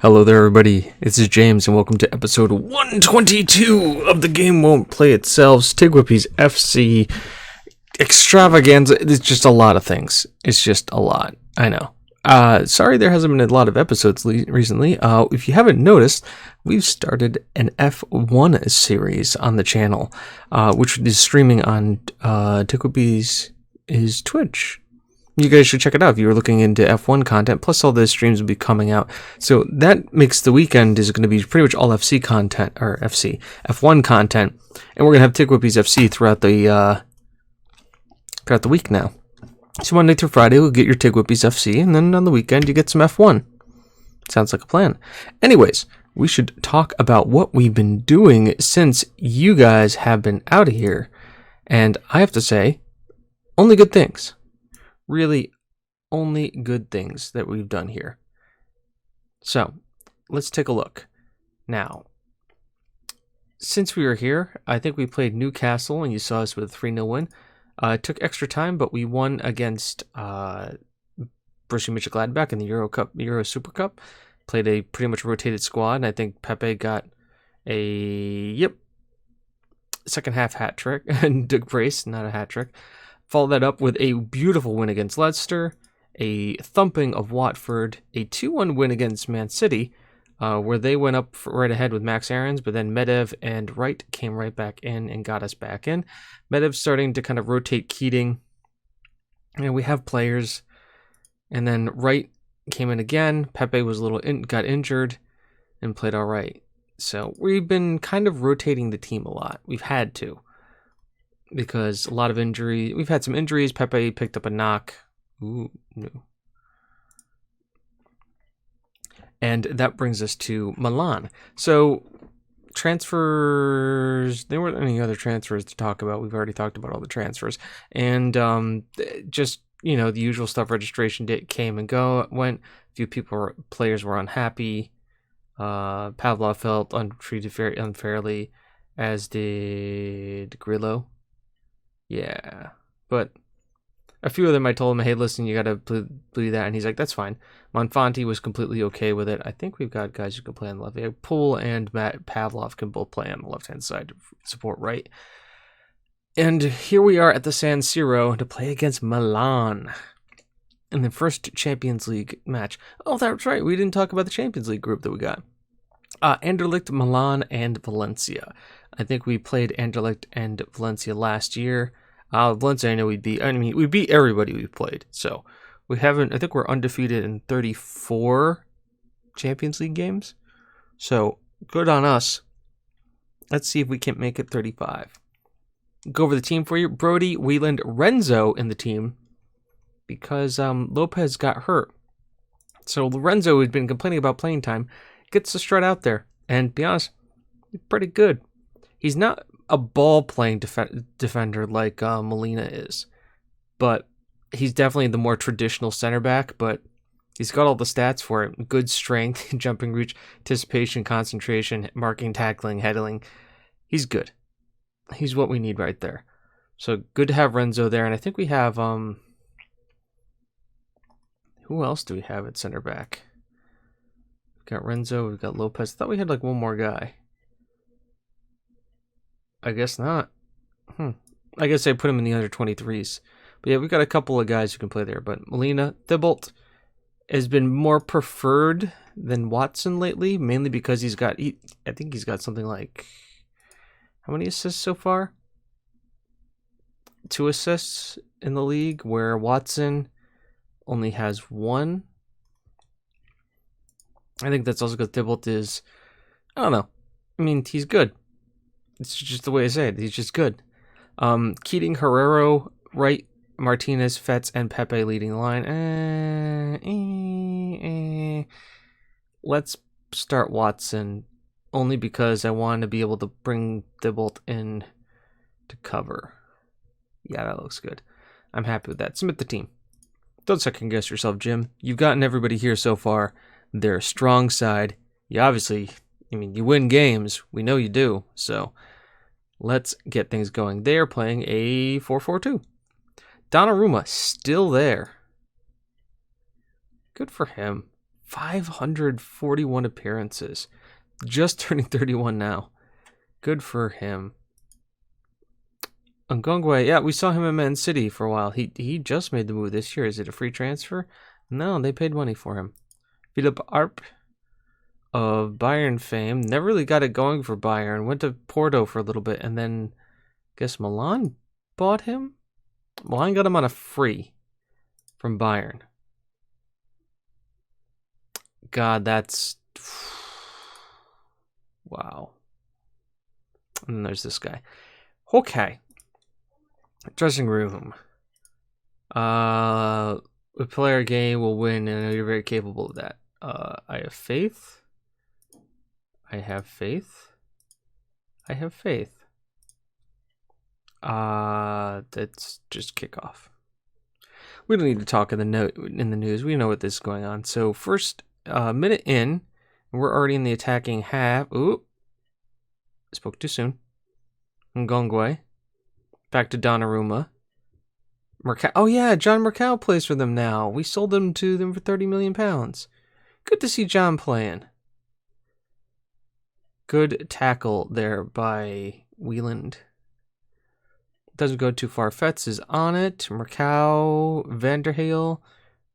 Hello there, everybody. This is James, and welcome to episode 122 of The Game Won't Play Itself, TGWPIS FC extravaganza. It's just a lot of things. It's just a lot. I know. Sorry there hasn't been a lot of episodes recently. If you haven't noticed, we've started an F1 series on the channel, which is streaming on TGWPIS' Twitch. You guys should check it out if you were looking into F1 content, plus all the streams will be coming out. So that makes the weekend is going to be pretty much all FC content, or F1 content. And we're going to have TGWPIS FC throughout the week now. So Monday through Friday, we'll get your TGWPIS FC, and then on the weekend, you get some F1. Sounds like a plan. Anyways, we should talk about what we've been doing since you guys have been out of here. And I have to say, only good things. Really, only good things that we've done here. So, let's take a look. Now, since we were here, I think we played Newcastle, and you saw us with a 3-0 win. It took extra time, but we won against Borussia Mönchengladbach in the Euro Super Cup. Played a pretty much rotated squad, and I think Pepe got a second half hat trick, and Doug Brace, not a hat trick. Followed that up with a beautiful win against Leicester, a thumping of Watford, a 2-1 win against Man City, where they went up right ahead with Max Aarons, but then Medev and Wright came right back in and got us back in. Medev starting to kind of rotate Keating, and we have players. And then Wright came in again. Pepe was got injured and played all right. So we've been kind of rotating the team a lot. We've had to, because a lot of injury. We've had some injuries. Pepe picked up a knock. Ooh, no. And that brings us to Milan. So transfers, there weren't any other transfers to talk about. We've already talked about all the transfers. And just, the usual stuff. Registration date came and went. A few players were unhappy. Pavlov felt treated very unfairly, as did Grillo. Yeah, but a few of them I told him, hey, listen, you got to bleed that, and he's like, that's fine. Monfanti was completely okay with it. I think we've got guys who can play on the left. Yeah, Poole and Matt Pavlov can both play on the left-hand side to support right. And here we are at the San Siro to play against Milan in the first Champions League match. Oh, that's right, we didn't talk about the Champions League group that we got. Anderlecht, Milan, and Valencia. I think we played Anderlecht and Valencia last year. Valencia, I know we beat everybody we played. So I think we're undefeated in 34 Champions League games. So good on us. Let's see if we can make it 35. Go over the team for you. Brody, Wieland, Renzo in the team, because Lopez got hurt. So Lorenzo, who's been complaining about playing time, gets to strut out there. And to be honest, he's pretty good. He's not a ball-playing defender like Molina is, but he's definitely the more traditional center back, but he's got all the stats for it. Good strength, jumping reach, anticipation, concentration, marking, tackling, heading. He's good. He's what we need right there. So good to have Renzo there, and I think we have... who else do we have at center back? We've got Renzo, we've got Lopez. I thought we had one more guy. I guess not. I guess I put him in the under 23s. But yeah, we've got a couple of guys who can play there. But Molina, Thibault has been more preferred than Watson lately, mainly because I think he's got something like, how many assists so far? 2 assists in the league, where Watson only has 1. I think that's also because Thibault is, I don't know. I mean, he's good. It's just the way I say it. He's just good. Keating, Herrero, Wright, Martinez, Fetz, and Pepe leading the line. Let's start Watson, only because I want to be able to bring Thibault in to cover. Yeah, that looks good. I'm happy with that. Submit the team. Don't second guess yourself, Jim. You've gotten everybody here so far. They're a strong side. You obviously... you win games. We know you do. So let's get things going. They are playing a 4-4-2. Donnarumma still there. Good for him. 541 appearances. Just turning 31 now. Good for him. Ngongwe, yeah, we saw him in Man City for a while. He just made the move this year. Is it a free transfer? No, they paid money for him. Philipp Arp of Bayern fame. Never really got it going for Bayern. Went to Porto for a little bit, and then I guess Milan bought him? Milan got him on a free from Bayern. God, that's... Wow. And then there's this guy. Okay. Dressing room. We play our game, we'll win, and you're very capable of that. I have faith. I have faith. I have faith. Let's just kick off. We don't need to talk in the news. We know what this is going on. So first minute in, we're already in the attacking half. Ooh, spoke too soon. Ngongwe, back to Donnarumma. Mercado. Oh yeah, John Mercado plays for them now. We sold him to them for £30 million. Good to see John playing. Good tackle there by Wieland. Doesn't go too far. Fetz is on it. Mercado, Vanderheel,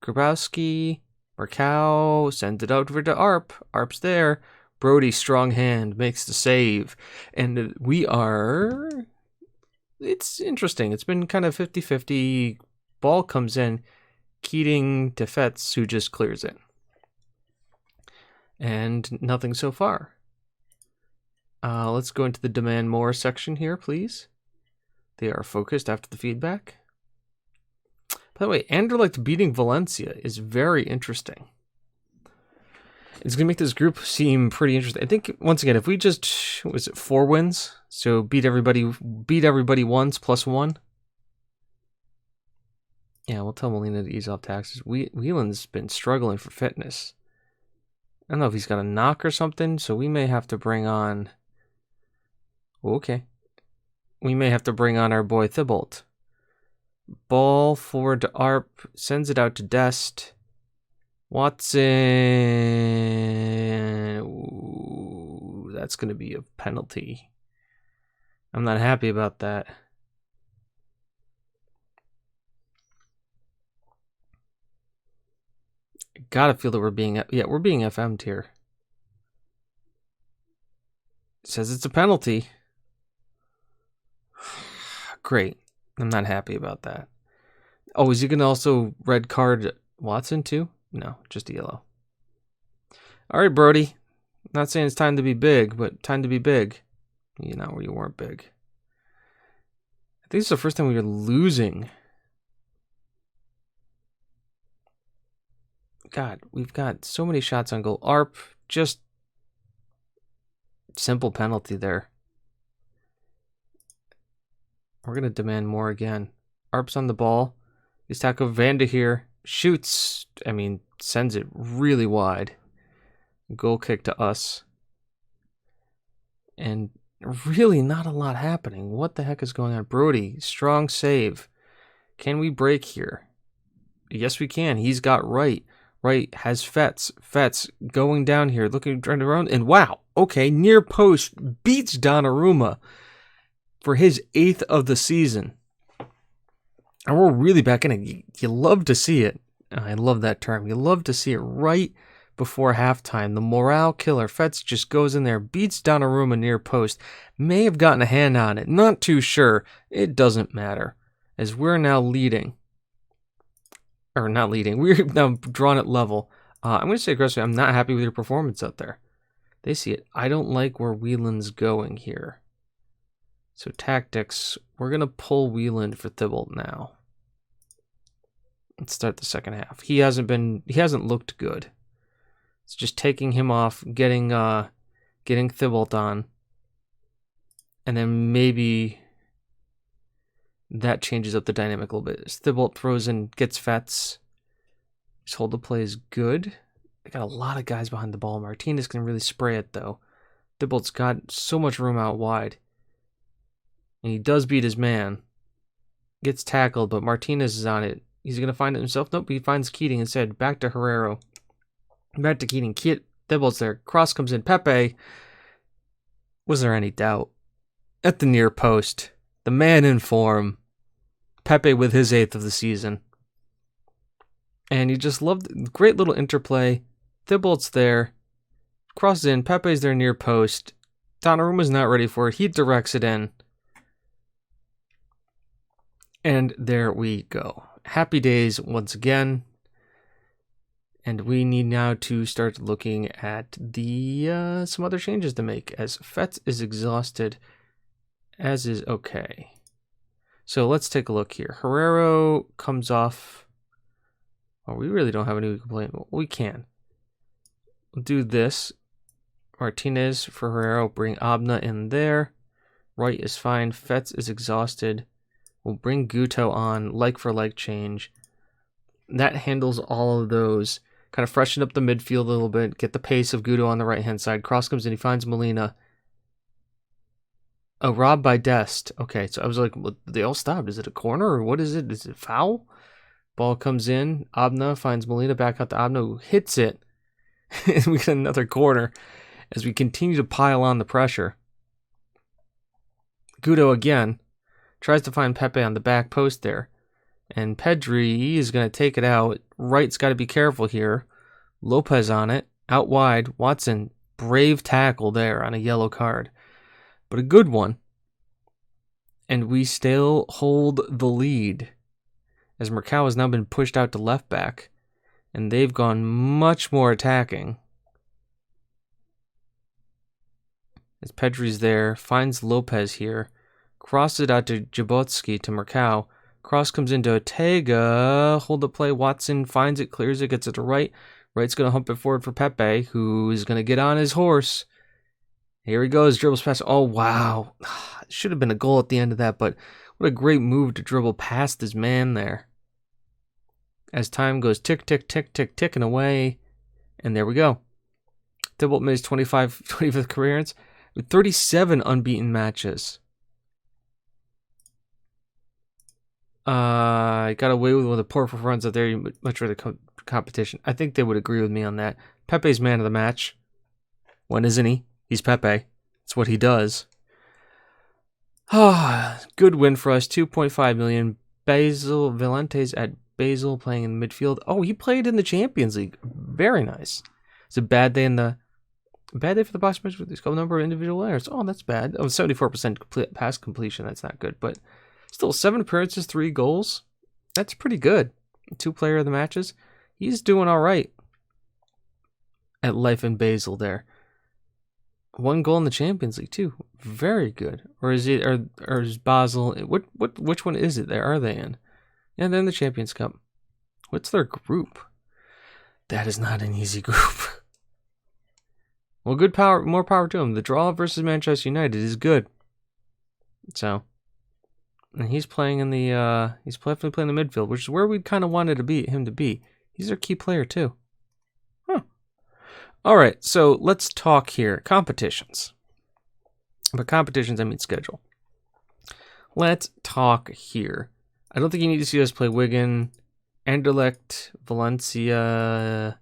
Grabowski, Mercado sends it out to Arp. Arp's there. Brody, strong hand, makes the save. And we are... It's interesting. It's been kind of 50-50. Ball comes in. Keating to Fetz, who just clears it. And nothing so far. Let's go into the demand more section here, please. They are focused after the feedback. By the way, Anderlecht beating Valencia is very interesting. It's going to make this group seem pretty interesting. I think, once again, if we just... Was it 4 wins? So beat everybody once, +1. Yeah, we'll tell Molina to ease off taxes. Wieland's been struggling for fitness. I don't know if he's got a knock or something, so we may have to bring on... Okay. We may have to bring on our boy Thibault. Ball forward to Arp. Sends it out to Dest. Watson. Ooh, that's going to be a penalty. I'm not happy about that. Gotta feel that we're being... Yeah, we're being FM'd here. It says it's a penalty. Great. I'm not happy about that. Oh, is he going to also red card Watson too? No, just a yellow. All right, Brody. Not saying it's time to be big, but time to be big. You know, where you weren't big. I think it's the first time we were losing. God, we've got so many shots on goal. Arp, just simple penalty there. We're going to demand more again. Arp's on the ball. He's tackle Vanda here. Shoots. I mean, sends it really wide. Goal kick to us. And really not a lot happening. What the heck is going on? Brody, strong save. Can we break here? Yes, we can. He's got Wright. Wright has Fetz. Fetz going down here, trying to run. And wow, okay, near post beats Donnarumma for his 8th of the season. And we're really back in it. You love to see it. I love that term. You love to see it right before halftime. The morale killer. Fetz just goes in there, beats Donnarumma near post. May have gotten a hand on it. Not too sure. It doesn't matter. As we're now leading. Or not leading. We're now drawn at level. I'm going to say aggressively, I'm not happy with your performance out there. They see it. I don't like where Wieland's going here. So tactics, we're going to pull Wieland for Thibault now. Let's start the second half. He hasn't looked good. It's just taking him off, getting Thibault on. And then maybe that changes up the dynamic a little bit. As Thibault throws in, gets Fetz. His hold the play is good. They got a lot of guys behind the ball. Martinez can really spray it though. Thibault's got so much room out wide. And he does beat his man. Gets tackled, but Martinez is on it. He's going to find it himself. Nope, he finds Keating instead. Back to Herrero. Back to Keating. Thibault's there. Cross comes in. Pepe. Was there any doubt? At the near post. The man in form. Pepe with his 8th of the season. And you just loved great little interplay. Thibault's there. Crosses in. Pepe's there near post. Donnarumma's not ready for it. He directs it in. And there we go. Happy days once again. And we need now to start looking at the some other changes to make, as Fetz is exhausted, as is okay. So let's take a look here. Herrero comes off. Oh, we really don't have any complaint. We can. We'll do this. Martinez for Herrero. Bring Abna in there. Wright is fine. Fetz is exhausted. We'll bring Guto on. Like for like change. That handles all of those. Kind of freshen up the midfield a little bit. Get the pace of Guto on the right-hand side. Cross comes in. He finds Molina. Oh, robbed by Dest. Okay, so I was like, well, they all stopped. Is it a corner or what is it? Is it foul? Ball comes in. Abna finds Molina. Back out to Abna, who hits it. And we get another corner as we continue to pile on the pressure. Guto again tries to find Pepe on the back post there. And Pedri is going to take it out. Wright's got to be careful here. Lopez on it. Out wide. Watson, brave tackle there on a yellow card. But a good one. And we still hold the lead. As Mercado has now been pushed out to left back. And they've gone much more attacking. As Pedri's there. Finds Lopez here. Crosses it out to Jabotsky to Mercado. Cross comes into Ortega. Hold the play. Watson finds it, clears it, gets it to Wright. Wright's going to hump it forward for Pepe, who is going to get on his horse. Here he goes. Dribbles past. Oh, wow. Should have been a goal at the end of that, but what a great move to dribble past his man there. As time goes tick, tick, tick, tick, ticking away. And there we go. Thibault made his 25th career appearance with 37 unbeaten matches. Got away with one of the poor runs out there. Much for the competition. I think they would agree with me on that. Pepe's man of the match. When isn't he? He's Pepe. It's what he does. Good win for us. 2.5 million. Basel Valentes at Basel playing in midfield. Oh, he played in the Champions League. Very nice. It's a bad day for the box match with the scope number of individual errors. Oh, that's bad. Oh, 74% pass completion. That's not good, but still 7 appearances, 3 goals. That's pretty good. 2 player of the matches. He's doing all right at life in Basel there. 1 goal in the Champions League too. Very good. Or is it or is Basel? Which one is it? There are they in? Yeah, they're in the Champions Cup. What's their group? That is not an easy group. Well, more power to him. The draw versus Manchester United is good. So, and he's playing in the he's definitely playing the midfield, which is where we kind of wanted him to be. He's our key player too. All right, so let's talk here. Competitions. By competitions, I mean schedule. Let's talk here. I don't think you need to see us play Wigan, Anderlecht, Valencia,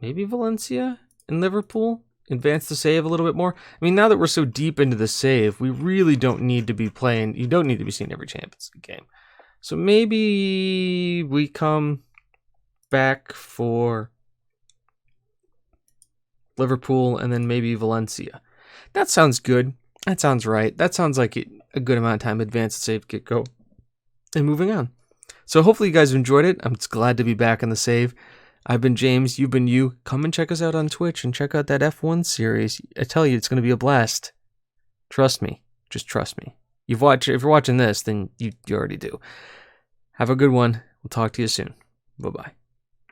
maybe Valencia and Liverpool. Advance the save a little bit more. I mean, now that we're so deep into the save, we really don't need to be playing. You don't need to be seeing every Champions League game. So maybe we come back for Liverpool, and then maybe Valencia. That sounds good. That sounds right. That sounds like a good amount of time. Advance, save, get go, and moving on. So hopefully you guys enjoyed it. I'm just glad to be back in the save. I've been James. You've been you. Come and check us out on Twitch and check out that F1 series. I tell you, it's going to be a blast. Trust me. Just trust me. If you're watching this, then you already do. Have a good one. We'll talk to you soon. Bye-bye.